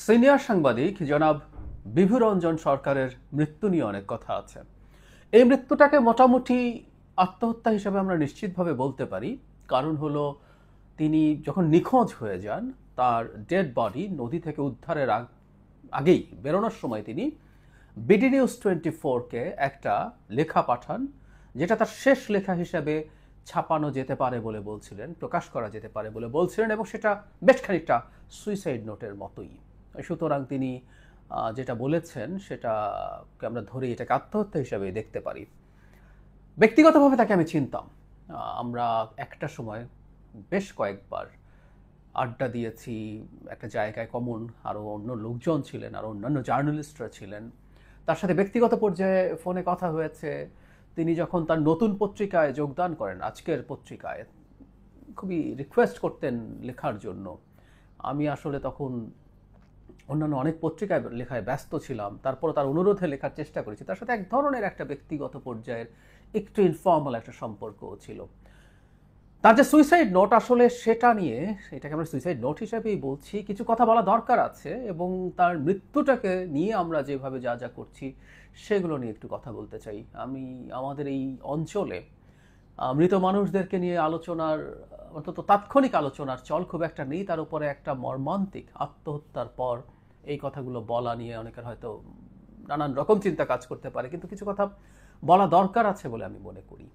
Senior সাংবাদিক জনাব বিভুরঞ্জন সরকারের মৃত্যু নিয়ে অনেক কথা আছে। এই মৃত্যুটাকে মোটামুটি আত্মহত্যা হিসেবে আমরা নিশ্চিতভাবে বলতে পারি। কারণ হলো তিনি যখন নিখোঁজ হয়ে যান, তার ডেড বডি নদী থেকে উদ্ধারের আগেই বেরোনোর সময় তিনি বিডি নিউজ 24-কে একটা লেখা পাঠান, যেটা তার শেষ লেখা হিসেবে ছাপানো যেতে পারে বলে বলছিলেন, প্রকাশ করা যেতে পারে বলে বলছিলেন, এবং সেটা বেশ খানিকটা সুইসাইড নোটের মতোই। সুতরাং তিনি যেটা বলেছেন সেটাকে আমরা ধরে এটাকে আত্মহত্যা হিসেবে দেখতে পারি। ব্যক্তিগতভাবে তাকে আমি চিনতাম। আমরা একটা সময় বেশ কয়েকবার আড্ডা দিয়েছি একটা জায়গায়। কমন আরও অন্য লোকজন ছিলেন, আরও অন্যান্য জার্নালিস্টরা ছিলেন। তার সাথে ব্যক্তিগত পর্যায়ে ফোনে কথা হয়েছে। তিনি যখন তার নতুন পত্রিকায় যোগদান করেন, আজকের পত্রিকায়, খুবই রিকোয়েস্ট করতেন লেখার জন্য। আমি আসলে তখন অন্যান্য অনেক পত্রিকায় লেখায় ব্যস্ত ছিলাম, তারপর তার অনুরোধে লেখার চেষ্টা করেছি। তার সাথে এক ধরনের একটা ব্যক্তিগত পর্যায়ের একটু ইনফর্মাল একটা সম্পর্ক ছিল। তার যে সুইসাইড নোট, আসলে সেটা নিয়ে, এটাকে আমরা সুইসাইড নোট হিসেবেই বলছি, কিছু কথা বলা দরকার আছে, এবং তার মৃত্যুটাকে নিয়ে আমরা যেভাবে যা যা করছি সেগুলো নিয়ে একটু কথা বলতে চাই। আমি আমাদের এই অঞ্চলে মৃত মানুষদেরকে নিয়ে আলোচনার, অন্তত তাৎক্ষণিক আলোচনার চল খুব একটা নেই। তার উপরে একটা মর্মান্তিক আত্মহত্যার পর এই কথাগুলো বলা নিয়ে অনেকের হয়তো নানান রকম চিন্তা কাজ করতে পারে, কিন্তু কিছু কথা বলা দরকার আছে বলে আমি মনে করি।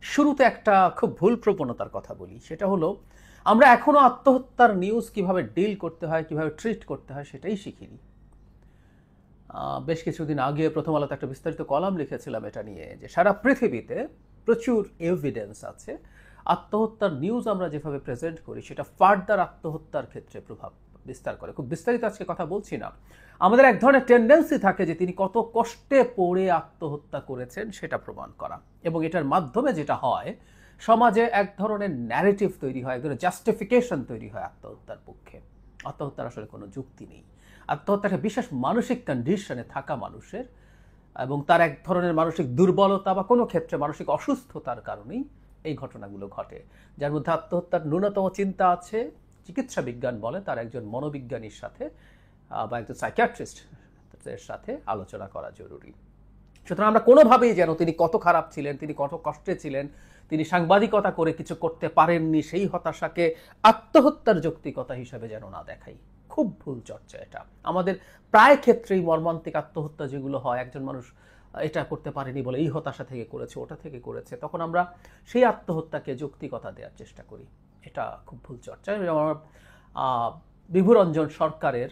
শুরুতে একটা খুব ভুল প্রবণতার কথা বলি, সেটা হলো আমরা এখনো আত্মহত্যার নিউজ কিভাবে ডিল করতে হয়, কিভাবে ট্রিট করতে হয় সেটাই শিখিনি। বেশ কিছুদিন আগে প্রথম আলোতে একটা বিস্তারিত কলাম লিখেছিলাম এটা নিয়ে, যে সারা পৃথিবীতে প্রচুর এভিডেন্স আছে আত্মহত্যার নিউজ আমরা যেভাবে প্রেজেন্ট করি সেটা ফার্দার আত্মহত্যার ক্ষেত্রে প্রভাব বিস্তার করে। খুব বিস্তারিত আজকে কথা বলছি না। আমাদের এক ধরনের টেন্ডেন্সি থাকে যে তিনি কত কষ্টে পড়ে আত্মহত্যা করেছেন সেটা প্রমাণ করা, এবং এটার মাধ্যমে যেটা হয়, সমাজে এক ধরনের ন্যারেটিভ তৈরি হয়, এক ধরনের জাস্টিফিকেশন তৈরি হয় আত্মহত্যার পক্ষে। আত্মহত্যার আসলে কোনো যুক্তি নেই। আত্মহত্যা একটা বিশেষ মানসিক কন্ডিশনে থাকা মানুষের, এবং তার এক ধরনের মানসিক দুর্বলতা বা কোনো ক্ষেত্রে মানসিক অসুস্থতার কারণেই এই ঘটনাগুলো ঘটে। যার মধ্যে আত্মহত্যার ন্যূনতম চিন্তা আছে, চিকিৎসা বিজ্ঞান বলে তার একজন মনোবিজ্ঞানীর সাথে বা একজন সাইকিয়াট্রিস্টের সাথে আলোচনা করা জরুরি। সুতরাং আমরা কোনোভাবেই যেন তিনি কত খারাপ ছিলেন, তিনি কত কষ্টে ছিলেন, তিনি সাংবাদিকতা করে কিছু করতে পারেননি, সেই হতাশাকে আত্মহত্যার যৌক্তিকতা হিসেবে যেন না দেখাই। খুব ভুল চর্চা এটা। আমাদের প্রায় ক্ষেত্রেই মর্মান্তিক আত্মহত্যা যেগুলো হয়, একজন মানুষ এটা করতে পারেনি বলে এই হতাশা থেকে করেছে, ওটা থেকে করেছে, তখন আমরা সেই আত্মহত্যাকে যৌক্তিকতা দেওয়ার চেষ্টা করি। এটা খুব ভুল চর্চা। বিভুরঞ্জন সরকারের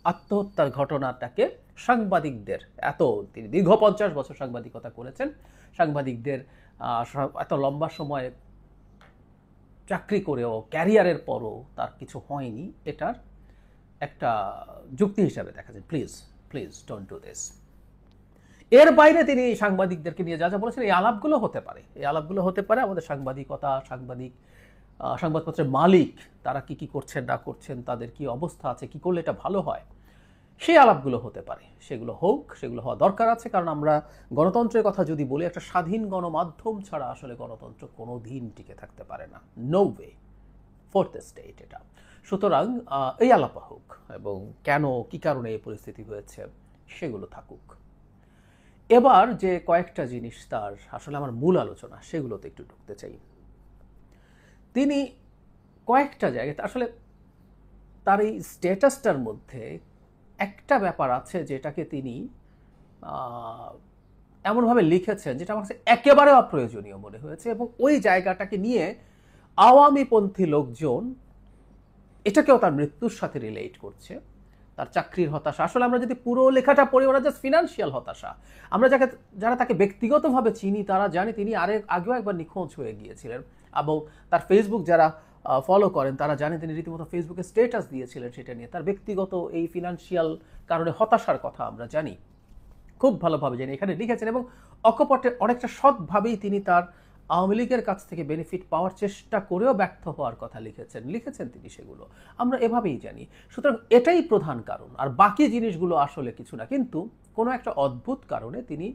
আত্মহত্যার ঘটনাটাকে সাংবাদিকদের, তিনি দীর্ঘ 50 বছর সাংবাদিকতা করেছেন, সাংবাদিকদের এত লম্বা সময় চাকরি করেও, ক্যারিয়ারের পরও তার কিছু হয়নি, এটার একটা যুক্তি হিসাবে দেখা যায়। Please please don't do this. এর বাইরে তিনি সাংবাদিকদেরকে নিয়ে যা যা বলেছেন, এই আলাপগুলো হতে পারে আমাদের সাংবাদিকতা, সংবাদপত্রের মালিক তারা কি কি করছেন না করছেন, তাদের কি অবস্থা আছে, কি করলে এটা ভালো হয়, সেই আলাপগুলো হতে পারে। সেগুলো হোক, সেগুলো হওয়া দরকার আছে। কারণ আমরা গণতন্ত্রের কথা যদি বলি, একটা স্বাধীন গণমাধ্যম ছাড়া আসলে গণতন্ত্র কোনো দিন টিকে থাকতে পারে না। নো ওয়ে, ফোর্থ স্টেট এটা। সুতরাং এই আলাপ হোক, এবং কেন, কি কারণে এই পরিস্থিতি হয়েছে সেগুলো থাকুক। এবার যে কয়েকটা জিনিস তার আসলে আমার মূল আলোচনা, সেগুলোতে একটু ঢুকতে চাই। তিনি কয়েকটা জায়গায় আসলে তার এই স্ট্যাটাসটার মধ্যে একটা ব্যাপার আছে যেটাকে তিনি এমনভাবে লিখেছেন যেটা আমার কাছে একেবারে অপ্রয়োজনীয় মনে হয়েছে, এবং ওই জায়গাটাকে নিয়ে আওয়ামীপন্থী লোকজন এটাকেও তার মৃত্যুর সাথে রিলেট করছে। তার চাকরির হতাশা, আসলে আমরা যদি পুরো লেখাটা পড়ি, ওরা জাস্ট ফিনান্সিয়াল হতাশা। আমরা যারা তাকে ব্যক্তিগতভাবে চিনি তারা জানি তিনি আগেও একবার নিখোঁজ হয়ে গিয়েছিলেন, এবং তার ফেসবুক যারা ফলো করেন তারা জানেন তিনি রীতিমতো ফেসবুকে স্ট্যাটাস দিয়েছিলেন সেটা নিয়ে। তার ব্যক্তিগত এই ফিনান্সিয়াল কারণে হতাশার কথা আমরা জানি, খুব ভালোভাবে জানি, এখানে লিখেছেন, এবং অকপটে অনেকটা সৎভাবেই তিনি তার আওয়ামী লীগের কাছ থেকে বেনিফিট পাওয়ার চেষ্টা করেও ব্যর্থ হওয়ার কথা লিখেছেন তিনি, সেগুলো আমরা এভাবেই জানি। সুতরাং এটাই প্রধান কারণ, আর বাকি জিনিসগুলো আসলে কিছু না। কিন্তু কোনো একটা অদ্ভুত কারণে তিনি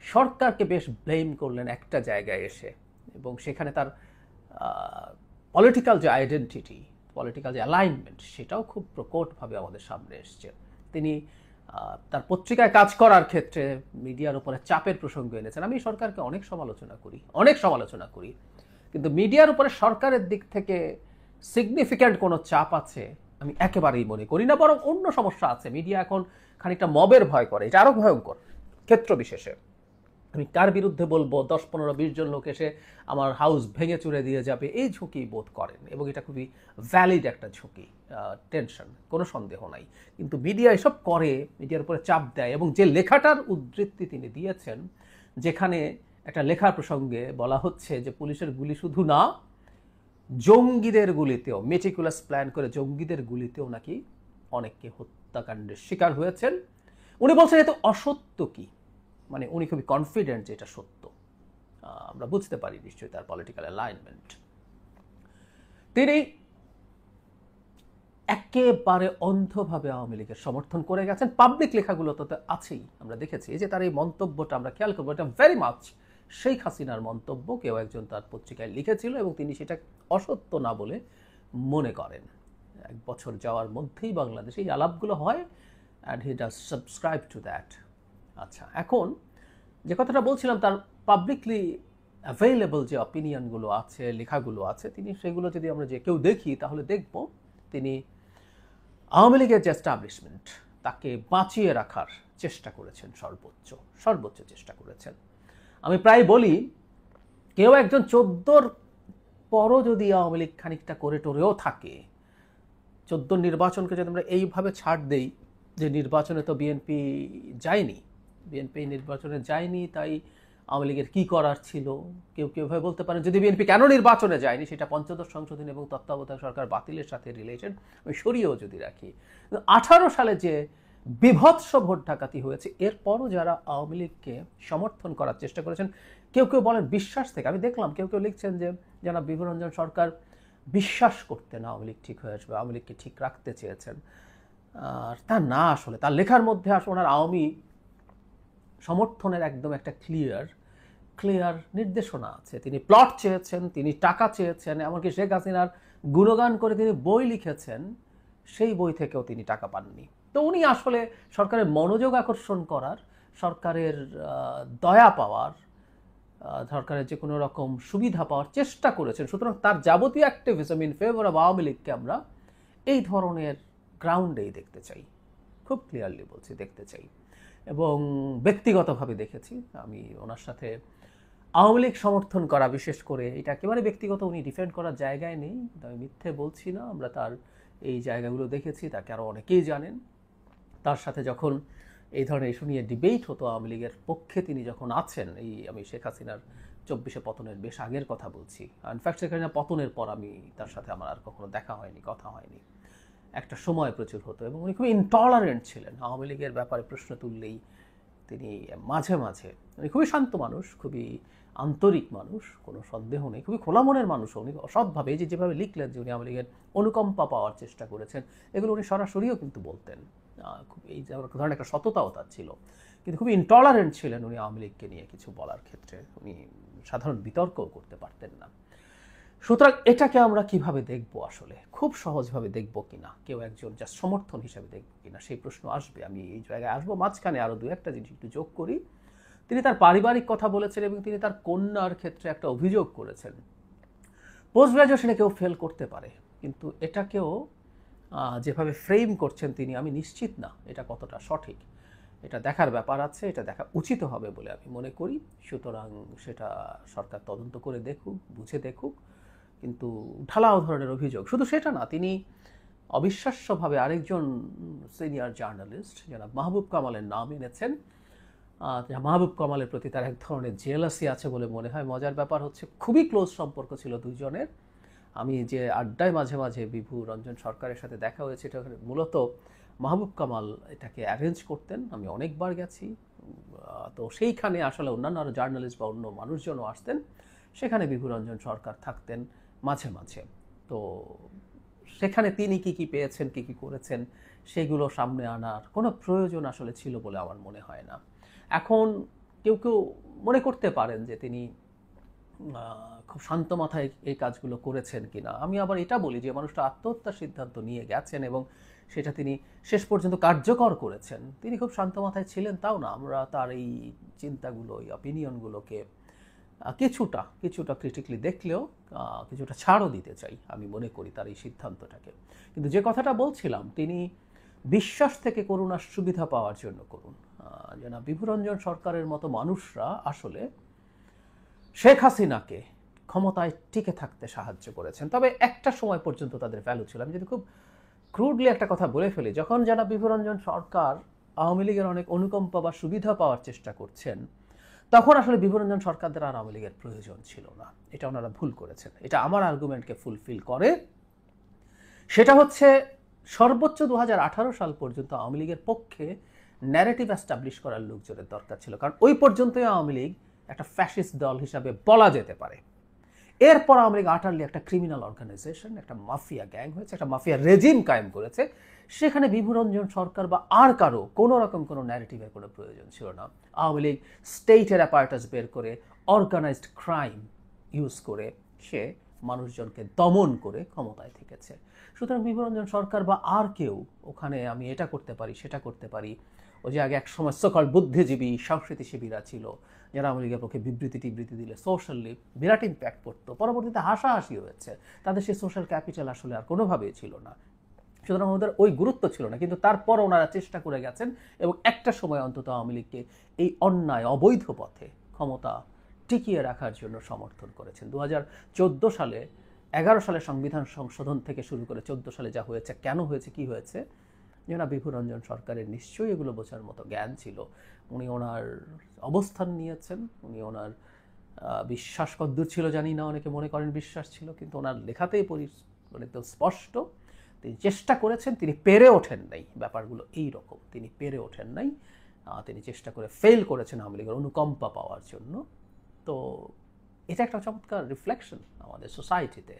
সরকারকে বেশ ব্লেম করলেন একটা জায়গায় এসে, এবং সেখানে তার পলিটিক্যাল যে আইডেন্টিটি, পলিটিক্যাল যে অ্যালাইনমেন্ট সেটাও খুব প্রকটভাবে আমাদের সামনে এসছে। তিনি তার পত্রিকায় কাজ করার ক্ষেত্রে মিডিয়ার উপরে চাপের প্রসঙ্গ এনেছেন। আমি সরকারকে অনেক সমালোচনা করি, কিন্তু মিডিয়ার উপরে সরকারের দিক থেকে সিগনিফিক্যান্ট কোনো চাপ আছে আমি একেবারেই মনে করি না, বরং অন্য সমস্যা আছে। মিডিয়া এখন খানিকটা মবের ভয় করে, এটা আরও ভয়ঙ্কর ক্ষেত্র বিশেষে। আমি কার বিরুদ্ধে বলবো, 10-15-20 জন লোক এসে আমার হাউস ভেঙে চুরে দিয়ে যাবে, এই ঝুঁকি বোধ করেন, এবং এটা খুবই ভ্যালিড একটা ঝুঁকি, টেনশন, কোনো সন্দেহ নাই। কিন্তু মিডিয়া এসব করে, মিডিয়ার উপরে চাপ দেয়, এবং যে লেখাটার উদ্ধৃতি তিনি দিয়েছেন, যেখানে একটা লেখার প্রসঙ্গে বলা হচ্ছে যে পুলিশের গুলি শুধু না, জঙ্গিদের গুলিতেও, মেটিকুলাস প্ল্যান করে জঙ্গিদের গুলিতেও নাকি অনেককে হত্যাকাণ্ডের শিকার হয়েছেন। উনি বলছেন এত অসত্য কি, মানে উনি খুবই কনফিডেন্ট যে এটা সত্য। আমরা বুঝতে পারি নিশ্চয়ই তার পলিটিক্যাল অ্যালাইনমেন্ট। তিনি একেবারে অন্ধভাবে আওয়ামী লীগের সমর্থন করে গেছেন। পাবলিক লেখাগুলো তো আছেই, আমরা দেখেছি যে তার এই মন্তব্যটা আমরা খেয়াল করবো, এটা ভেরি মাচ শেখ হাসিনার মন্তব্য কেউ একজন তার পত্রিকায় লিখেছিল, এবং তিনি সেটা অসত্য না বলে মনে করেন। 1 বছর যাওয়ার মধ্যেই বাংলাদেশে এই আলাপগুলো হয়, and he does subscribe to that. আচ্ছা, এখন যে কথাটা বলছিলাম, তার পাবলিকলি অ্যাভেইলেবল যে অপিনিয়নগুলো আছে, লেখাগুলো আছে, তিনি সেগুলো যদি আমরা যে কেউ দেখি তাহলে দেখব তিনি আওয়ামী লীগের যে এস্টাবলিশমেন্ট তাকে বাঁচিয়ে রাখার চেষ্টা করেছেন, সর্বোচ্চ চেষ্টা করেছেন। আমি প্রায় বলি, কেউ একজন 14 পরও যদি আওয়ামী লীগ খানিকটা করে টোরেও থাকে, 14 নির্বাচনকে যদি আমরা এইভাবে ছাড় দেই যে নির্বাচনে তো বিএনপি নির্বাচনে যায়নি, তাই আওয়ামী লীগের কী করার ছিল, কেউ ভাবে বলতে পারেন যদি বিএনপি কেন নির্বাচনে যায়নি সেটা পঞ্চদশ সংশোধন এবং তত্ত্বাবধায়ক সরকার বাতিলের সাথে রিলেটেড, আমি সরিয়েও যদি রাখি। 18 সালে যে বিভৎস ভোট ডাকাতি হয়েছে, এরপরও যারা আওয়ামী লীগকে সমর্থন করার চেষ্টা করেছেন, কেউ বলেন বিশ্বাস থেকে। আমি দেখলাম কেউ লিখছেন যে যারা বিভূরঞ্জন সরকার বিশ্বাস করতেন আওয়ামী লীগ ঠিক হয়ে আসবে, আওয়ামী লীগকে ঠিক রাখতে চেয়েছেন। আর তা না, আসলে তার লেখার মধ্যে আসলে ওনার আওয়ামী সমর্থনের একদম একটা ক্লিয়ার নির্দেশনা আছে। তিনি প্লট চেয়েছেন, তিনি টাকা চেয়েছেন, এমনকি শেখ হাসিনার গুণগান করে তিনি বই লিখেছেন, সেই বই থেকেও তিনি টাকা পাননি। তো উনি আসলে সরকারের মনোযোগ আকর্ষণ করার, সরকারের দয়া পাওয়ার, সরকারের যে কোনো রকম সুবিধা পাওয়ার চেষ্টা করেছেন। সুতরাং তার যাবতীয় activism in favour of Awami লীগকে আমরা এই ধরনের গ্রাউন্ডেই দেখতে চাই, খুব ক্লিয়ারলি বলছি, দেখতে চাই। এবং ব্যক্তিগতভাবে দেখেছি, আমি ওনার সাথে আওয়ামী লীগ সমর্থন করা, বিশেষ করে এটা একেবারে ব্যক্তিগত, উনি ডিফেন্ড করার জায়গায় নেই, আমি মিথ্যে বলছি না, আমরা তার এই জায়গাগুলো দেখেছি, তাকে আরও অনেকেই জানেন। তার সাথে যখন এই ধরনের ইস্যু নিয়ে ডিবেট হতো আওয়ামী লীগের পক্ষে তিনি যখন আছেন, আমি শেখ হাসিনার 24 পতনের বেশ আগের কথা বলছি, ইনফ্যাক্ট শেখ হাসিনা পতনের পর আমি তার সাথে আমার আর কখনো দেখা হয়নি, কথা হয়নি। একটা সময় প্রচুর হতো, এবং উনি খুব ইনটলারেন্ট ছিলেন। আওয়ামী লীগের ব্যাপারে প্রশ্ন তুললেই তিনি মাঝে উনি খুবই শান্ত মানুষ, খুবই আন্তরিক মানুষ, কোনো সন্দেহ নেই, খুবই খোলা মনের মানুষ। উনি অসৎভাবে যেভাবে লিখলেন যে উনি আওয়ামী লীগের অনুকম্পা পাওয়ার চেষ্টা করেছেন, এগুলো উনি সরাসরিও কিন্তু বলতেন। খুব এই ধরনের একটা সততাও তার ছিল, কিন্তু খুবই ইনটলারেন্ট ছিলেন উনি আওয়ামী লীগকে নিয়ে কিছু বলার ক্ষেত্রে। উনি সাধারণ বিতর্কও করতে পারতেন না। সুতরাং এটাকে আমরা কিভাবে দেখব, আসলে খুব সহজভাবে দেখব কিনা, কেউ একজন জাস্ট সমর্থন হিসেবে দেখব কিনা, সেই প্রশ্ন আসবে। আমি এই জায়গায় আসবো। মাঝখানে আরও 2-1টা জিনিস একটু যোগ করি। তিনি তার পারিবারিক কথা বলেছেন, এবং তিনি তার কন্যার ক্ষেত্রে একটা অভিযোগ করেছেন। পোস্ট গ্রাজুয়েশনে কেউ ফেল করতে পারে, কিন্তু এটাকেও যেভাবে ফ্রেম করছেন তিনি, আমি নিশ্চিত না এটা কতটা সঠিক। এটা দেখার ব্যাপার আছে, এটা দেখা উচিত হবে বলে আমি মনে করি। সুতরাং সেটা সরকার তদন্ত করে দেখুক, বুঝে দেখুক। কিন্তু ঢালাও ধরনের অভিযোগ, শুধু সেটা না, তিনি অবিশ্বাস্যভাবে আরেকজন সিনিয়র জার্নালিস্ট জনাব মাহবুব কামালের নাম এনেছেন। মাহবুব কামালের প্রতি তার এক ধরনের জেলাসি আছে বলে মনে হয়। মজার ব্যাপার হচ্ছে, খুবই ক্লোজ সম্পর্ক ছিল দুজনের। আমি যে আড্ডায় মাঝে বিভু রঞ্জন সরকারের সাথে দেখা হয়েছে, এটা মূলত মাহবুব কামাল এটাকে অ্যারেঞ্জ করতেন। আমি অনেকবার গেছি, তো সেইখানে আসলে অন্যান্য আরও জার্নালিস্ট বা অন্য মানুষজনও আসতেন, সেখানে বিভু রঞ্জন সরকার থাকতেন মাঝে। তো সেখানে তিনি কি পেয়েছেন, কি করেছেন, সেগুলো সামনে আনার কোনো প্রয়োজন আসলে ছিল বলে আমার মনে হয় না। এখন কেউ মনে করতে পারেন যে তিনি খুব শান্ত মাথায় এই কাজগুলো করেছেন কিনা। আমি আবার এটা বলি যে মানুষটা আত্মহত্যার সিদ্ধান্ত নিয়ে গেছেন এবং সেটা তিনি শেষ পর্যন্ত কার্যকর করেছেন, তিনি খুব শান্ত মাথায় ছিলেন তাও না। আমরা তার এই চিন্তাগুলো, এই অপিনিয়নগুলোকে কিছুটা কিছুটা ক্রিটিক্যালি দেখলেও কিছুটা ছাড়ও দিতে চাই, আমি মনে করি তার এই সিদ্ধান্তটাকে। কিন্তু যে কথাটা বলছিলাম, তিনি বিশ্বাস থেকে করুন আর সুবিধা পাওয়ার জন্য করুন। জনাব বিভুরঞ্জন সরকারের মতো মানুষরা আসলে শেখ হাসিনাকে ক্ষমতায় টিকে থাকতে সাহায্য করেছেন, তবে একটা সময় পর্যন্ত তাদের ভ্যালু ছিল। আমি যদি খুব ক্রুডলি একটা কথা বলে ফেলি, যখন জনাব বিভুরঞ্জন সরকার আওয়ামী লীগের অনেক অনুকম্পা বা সুবিধা পাওয়ার চেষ্টা করছেন, তখন আসলে বিভুরঞ্জন সরকারদের আর আওয়ামী লীগের প্রয়োজন ছিল না। এটা ওনারা ভুল করেছেন। এটা আমার আর্গুমেন্টকে ফুলফিল করে। সেটা হচ্ছে সর্বোচ্চ 2018 সাল পর্যন্ত আওয়ামী লীগের পক্ষে ন্যারেটিভ অ্যাস্টাবলিশ করার লোকজনের দরকার ছিল, কারণ ওই পর্যন্তই আওয়ামী লীগ একটা ফ্যাসিস্ট দল হিসাবে বলা যেতে পারে। এরপর আওয়ামী লীগ আটারলি একটা ক্রিমিনাল অর্গানাইজেশন, একটা মাফিয়া গ্যাং হয়েছে, একটা মাফিয়া রেজিম কায়েম করেছে। সেখানে বিভুরঞ্জন সরকার বা আর কারো কোনো রকম কোনো ন্যারেটিভের কোনো প্রয়োজন ছিল না। আওয়ামী লীগ স্টেটের অ্যাপার্টাস বের করে, অর্গানাইজড ক্রাইম ইউজ করে সে মানুষজনকে দমন করে ক্ষমতায় থেকেছে। সুতরাং বিভুরঞ্জন সরকার বা আর কেউ ওখানে আমি এটা করতে পারি, সেটা করতে পারি, ওই যে আগে এক সময় সকল বুদ্ধিজীবী সংস্কৃতিসেবীরা ছিল যারা আওয়ামী লীগের পক্ষে বিবৃতি দিলে সোশ্যালি বিরাট ইম্প্যাক্ট পড়তো, পরবর্তীতে হাসাহাসি হয়েছে, তাদের সেই সোশ্যাল ক্যাপিটাল আসলে আর কোনোভাবেই ছিল না। সুতরাং ওদের ওই গুরুত্ব ছিল না, কিন্তু তারপর ওনারা চেষ্টা করে গেছেন এবং একটা সময় অন্তত আওয়ামী লীগকে এই অন্যায় অবৈধ পথে ক্ষমতা টিকিয়ে রাখার জন্য সমর্থন করেছেন। 2014 সালে 11 সালে সংবিধান সংশোধন থেকে শুরু করে 14 সালে যা হয়েছে, কেন হয়েছে, কি হয়েছে, জনাব বিভুরঞ্জন সরকারের নিশ্চয়ই এগুলো বোঝার মতো জ্ঞান ছিল। উনি ওনার অবস্থান নিয়েছেন, উনি ওনার বিশ্বাস কদ্দূর ছিল জানি না, অনেকে মনে করেন বিশ্বাস ছিল, কিন্তু ওনার লেখাতেই মানে তো স্পষ্ট তিনি চেষ্টা করেছেন, তিনি পেরে ওঠেন নাই। ব্যাপারগুলো এই রকম, তিনি পেরে ওঠেন নাই, তিনি চেষ্টা করে ফেল করেছেন আওয়ামী লীগের অনুকম্পা পাওয়ার জন্য। তো এটা একটা চমৎকার রিফ্লেকশন আমাদের সোসাইটিতে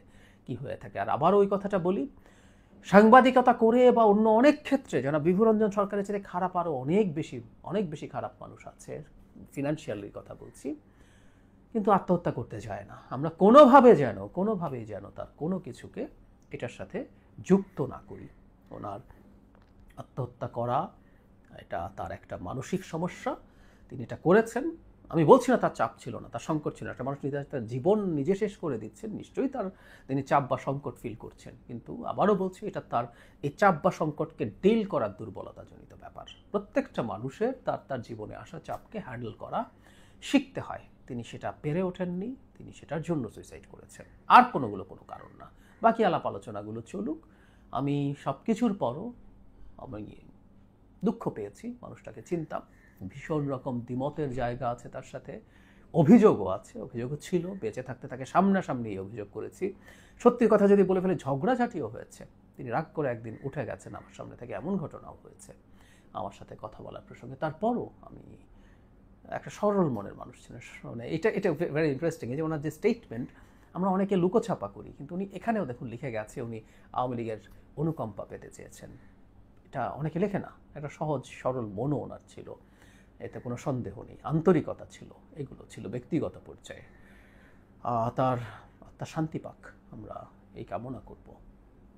কি হয়ে থাকে। আর আবার ওই কথাটা বলি, সাংবাদিকতা করে বা অন্য অনেক ক্ষেত্রে জনাব বিভুরঞ্জন সরকারের চেয়ে খারাপ আরও অনেক বেশি খারাপ মানুষ আছে, ফিনান্সিয়ালির কথা বলছি, কিন্তু আত্মহত্যা করতে যায় না। আমরা কোনোভাবেই যেন তার কোনো কিছুকে এটার সাথে যুক্ত না করি। ওনার আত্মহত্যা করা এটা তার একটা মানসিক সমস্যা, তিনি এটা করেছেন। আমি বলছি না তার চাপ ছিল না, তার সংকট ছিল না। একটা মানুষ তার জীবন নিজে শেষ করে দিচ্ছেন, নিশ্চয়ই তিনি চাপ বা সংকট ফিল করছেন, কিন্তু আবারও বলছি এটা তার এই চাপ বা সংকটকে ডিল করার দুর্বলতাজনিত ব্যাপার। প্রত্যেকটা মানুষের তার জীবনে আসা চাপকে হ্যান্ডেল করা শিখতে হয়। তিনি সেটা পেরে ওঠেননি, তিনি সেটার জন্য সুইসাইড করেছেন, আর কোনো কারণ না। বাকি আলাপ আলোচনাগুলো চলুক। আমি সব কিছুর পরও আমি দুঃখ পেয়েছি, মানুষটাকে চিনতাম, ভীষণ রকম দ্বিমতের জায়গা আছে তার সাথে, অভিযোগও ছিল, বেঁচে থাকতে তাকে সামনাসামনি অভিযোগ করেছি। সত্যি কথা যদি বলে ফেলে, ঝগড়াঝাটিও হয়েছে, তিনি রাগ করে একদিন উঠে গেছেন আমার সামনে থেকে, এমন ঘটনাও হয়েছে আমার সাথে কথা বলার প্রসঙ্গে। তারপরও আমি একটা সরল মনের মানুষ ছিলেন। মানে এটা ভেরি ইন্টারেস্টিং, এই যে ওনার যে স্টেটমেন্ট, আমরা অনেকে লুকোছাপা করি, কিন্তু উনি এখানেও দেখুন লিখে গেছে উনি আওয়ামী লীগের অনুকম্পা পেতে চেয়েছেন। এটা অনেকে লেখে না, একটা সহজ সরল মনও ওনার ছিল, এতে কোনো সন্দেহ নেই, আন্তরিকতা ছিল, এগুলো ছিল ব্যক্তিগত পর্যায়ে। তার শান্তি পাক, আমরা এই কামনা করব।